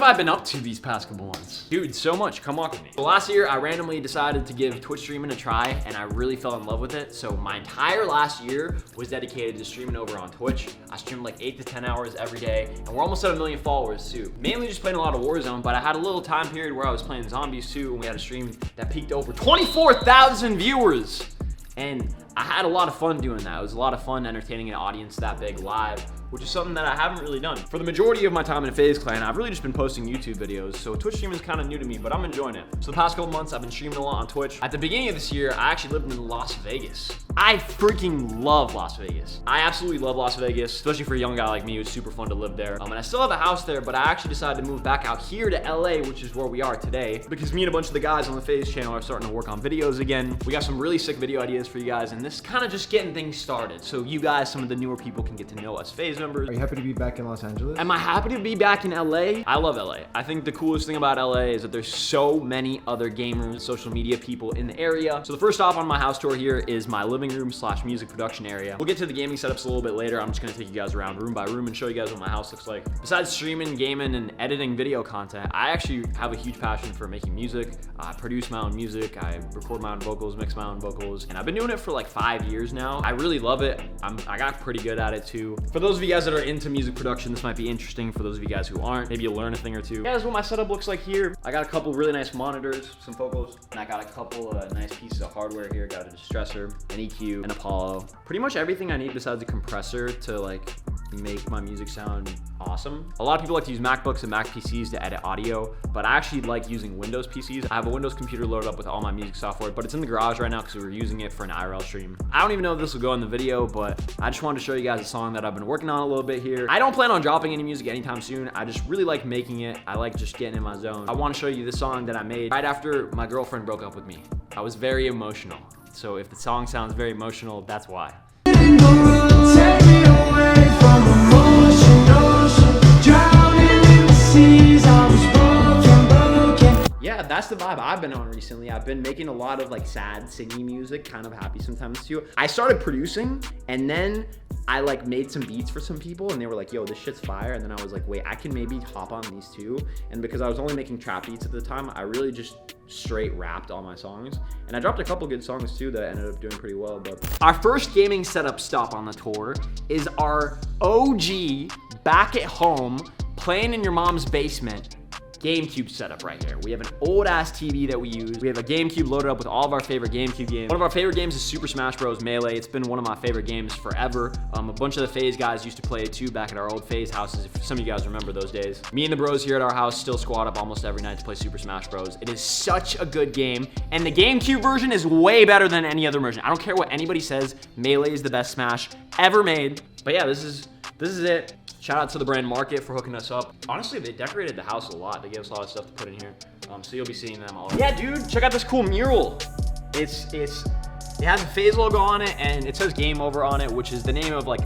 I been up to these past couple months? Dude, so much. Come walk with me. So last year, I randomly decided to give Twitch streaming a try, and I really fell in love with it. So my entire last year was dedicated to streaming over on Twitch. I streamed like 8 to 10 hours every day, and we're almost at 1 million followers too. Mainly just playing a lot of Warzone, but I had a little time period where I was playing zombies too, and we had a stream that peaked over 24,000 viewers. And I had a lot of fun doing that. It was a lot of fun entertaining an audience that big live, which is something that I haven't really done. For the majority of my time in FaZe clan, I've really just been posting YouTube videos, so Twitch streaming is kind of new to me, but I'm enjoying it. So the past couple months, I've been streaming a lot on Twitch. At the beginning of this year, I actually lived in Las Vegas. I freaking love Las Vegas. I absolutely love Las Vegas, especially for a young guy like me. It was super fun to live there. And I still have a house there, but I actually decided to move back out here to LA, which is where we are today, because me and a bunch of the guys on the FaZe channel are starting to work on videos again. We got some really sick video ideas for you guys, and this is kind of just getting things started. So you guys, some of the newer people, can get to know us FaZe members. Are you happy to be back in Los Angeles? Am I happy to be back in LA? I love LA. I think the coolest thing about LA is that there's so many other gamers, social media people in the area. So the first stop on my house tour here is my living room / music production area. We'll get to the gaming setups a little bit later. I'm just gonna take you guys around room by room and show you guys what my house looks like. Besides streaming, gaming, and editing video content, I actually have a huge passion for making music. I produce my own music. I record my own vocals, mix my own vocals, and I've been doing it for like 5 years now. I really love it. I got pretty good at it too. For those of you guys that are into music production, this might be interesting. For those of you guys who aren't, maybe you'll learn a thing or two. Yeah, this is what my setup looks like here. I got a couple really nice monitors, some focals, and I got a couple nice pieces of hardware here. Got a distressor, an EQ, an Apollo. Pretty much everything I need besides a compressor to like make my music sound awesome. A lot of people like to use MacBooks and Mac PCs to edit audio, but I actually like using Windows PCs. I have a Windows computer loaded up with all my music software, but it's in the garage right now because we were using it for an IRL stream. I don't even know if this will go in the video, but I just wanted to show you guys a song that I've been working on a little bit here. I don't plan on dropping any music anytime soon. I just really like making it. I like just getting in my zone. I want to show you this song that I made right after my girlfriend broke up with me. I was very emotional. So if the song sounds very emotional, that's why. Take me away from emotion, drowning in the seas. I was broken. Yeah, that's the vibe I've been on recently. I've been making a lot of like sad, singy music, kind of happy sometimes too. I started producing, and then I like made some beats for some people, and they were like, yo, this shit's fire. And then I was like, wait, I can maybe hop on these too. And because I was only making trap beats at the time, I really just straight rapped all my songs. And I dropped a couple good songs too that ended up doing pretty well. But our first gaming setup stop on the tour is our OG back at home, playing in your mom's basement GameCube setup right here. We have an old ass TV that we use. We have a GameCube loaded up with all of our favorite GameCube games. One of our favorite games is Super Smash Bros. Melee. It's been one of my favorite games forever. A bunch of the FaZe guys used to play it too back at our old FaZe houses, if some of you guys remember those days. Me and the bros here at our house still squad up almost every night to play Super Smash Bros. It is such a good game, and the GameCube version is way better than any other version. I don't care what anybody says, Melee is the best Smash ever made. But yeah, this is it. Shout out to the brand Market for hooking us up. Honestly, they decorated the house a lot. They gave us a lot of stuff to put in here. So you'll be seeing them all. Yeah, dude, check out this cool mural. It has a FaZe logo on it, and it says Game Over on it, which is the name of like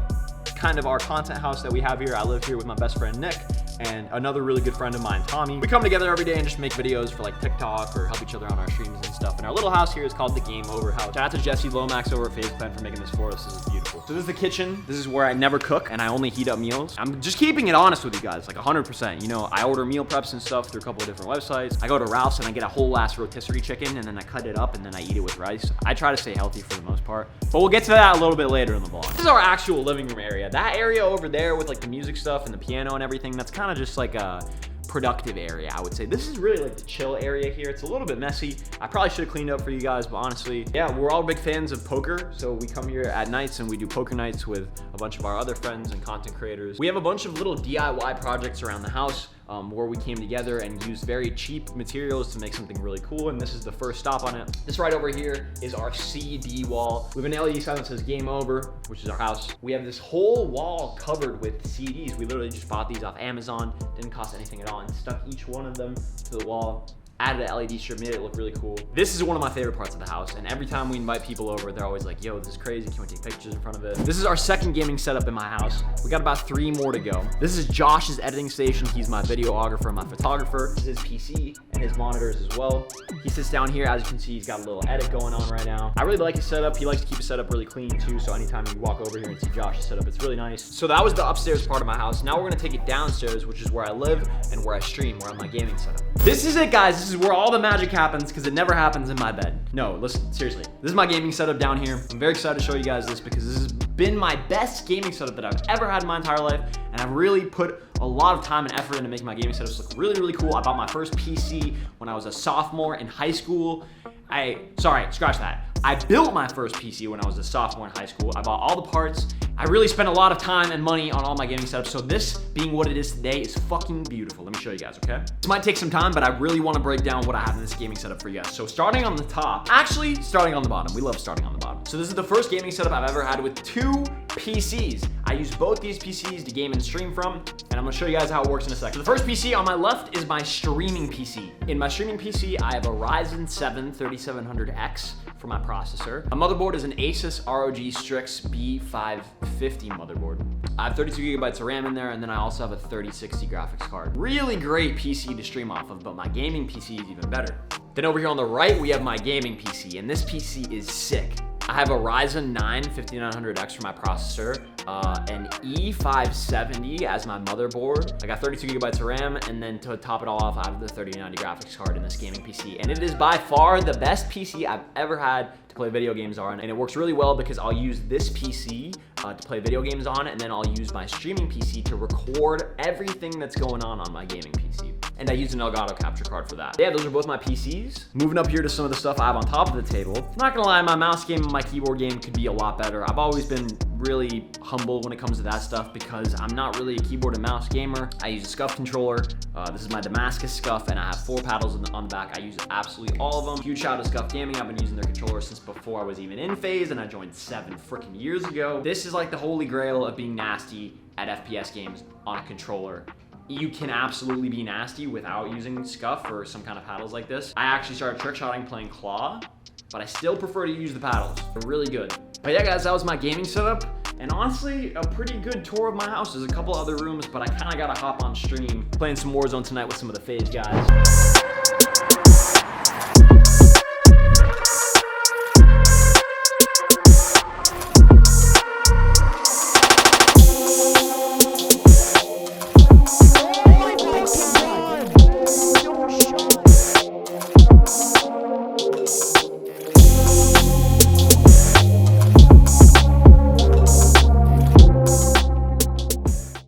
kind of our content house that we have here. I live here with my best friend Nick and another really good friend of mine, Tommy. We come together every day and just make videos for like TikTok or help each other on our streams and stuff. And our little house here is called the Game Over House. Shout out to Jesse Lomax over at FaZe Clan for making this for us. This is beautiful. So this is the kitchen. This is where I never cook and I only heat up meals. I'm just keeping it honest with you guys, like 100%. You know, I order meal preps and stuff through a couple of different websites. I go to Ralph's and I get a whole ass rotisserie chicken, and then I cut it up and then I eat it with rice. I try to stay healthy for the most part, but we'll get to that a little bit later in the vlog. This is our actual living room area. That area over there with like the music stuff and the piano and everything, that's kind of just like a productive area, I would say. This is really like the chill area here. It's a little bit messy. I probably should have cleaned up for you guys, but honestly, yeah, we're all big fans of poker. So we come here at nights and we do poker nights with a bunch of our other friends and content creators. We have a bunch of little DIY projects around the house where we came together and used very cheap materials to make something really cool, and this is the first stop on it. This right over here is our CD wall. We have an LED sign that says Game Over, which is our house. We have this whole wall covered with CDs. We literally just bought these off Amazon. Didn't cost anything at all, and stuck each one of them to the wall. added an LED strip, made it look really cool. This is one of my favorite parts of the house, and every time we invite people over, they're always like, yo, this is crazy, can we take pictures in front of it? This is our second gaming setup in my house. We got about 3 more to go. This is Josh's editing station. He's my videographer, my photographer. This is his PC and his monitors as well. He sits down here. As you can see, he's got a little edit going on right now. I really like his setup. He likes to keep his setup really clean too, so anytime you walk over here and see Josh's setup, it's really nice. So that was the upstairs part of my house. Now we're gonna take it downstairs, which is where I live and where I stream, where I have my gaming setup. This is it, guys. This is where all the magic happens, because it never happens in my bed. No, listen, seriously. This is my gaming setup down here. I'm very excited to show you guys this, because this has been my best gaming setup that I've ever had in my entire life, and I've really put a lot of time and effort into making my gaming setups look really, really cool. I bought my first PC when I was a sophomore in high school. Sorry, scratch that. I built my first PC when I was a sophomore in high school. I bought all the parts. I really spent a lot of time and money on all my gaming setups, so this being what it is today is fucking beautiful. Let me show you guys, okay? This might take some time, but I really want to break down what I have in this gaming setup for you guys. So starting on the top, actually starting on the bottom. We love starting on the bottom. So this is the first gaming setup I've ever had with 2 PCs. I use both these PCs to game and stream from, and I'm gonna show you guys how it works in a second. So the first PC on my left is my streaming PC. In my streaming PC, I have a Ryzen 7 3700X for my processor. My motherboard is an Asus ROG Strix B550 motherboard. I have 32 gigabytes of RAM in there, and then I also have a 3060 graphics card. Really great PC to stream off of, but my gaming PC is even better. Then over here on the right, we have my gaming PC, and this PC is sick. I have a Ryzen 9 5900X for my processor, an E570 as my motherboard. I got 32 gigabytes of RAM, and then to top it all off, I have the 3090 graphics card in this gaming PC. And it is by far the best PC I've ever had to play video games on, and it works really well because I'll use this PC to play video games on, and then I'll use my streaming PC to record everything that's going on my gaming PC. And I use an Elgato capture card for that. Yeah, those are both my PCs. Moving up here to some of the stuff I have on top of the table. I'm not gonna lie, my mouse game and my keyboard game could be a lot better. I've always been really humble when it comes to that stuff because I'm not really a keyboard and mouse gamer. I use a SCUF controller. This is my Damascus SCUF, and I have 4 paddles on the back. I use absolutely all of them. Huge shout out to SCUF Gaming. I've been using their controller since before I was even in FaZe, and I joined 7 freaking years ago. This is like the holy grail of being nasty at FPS games on a controller. You can absolutely be nasty without using SCUF or some kind of paddles like this. I actually started trick shotting playing Claw, but I still prefer to use the paddles. They're really good. But yeah, guys, that was my gaming setup. And honestly, a pretty good tour of my house. There's a couple other rooms, but I kind of got to hop on stream. Playing some Warzone tonight with some of the FaZe guys.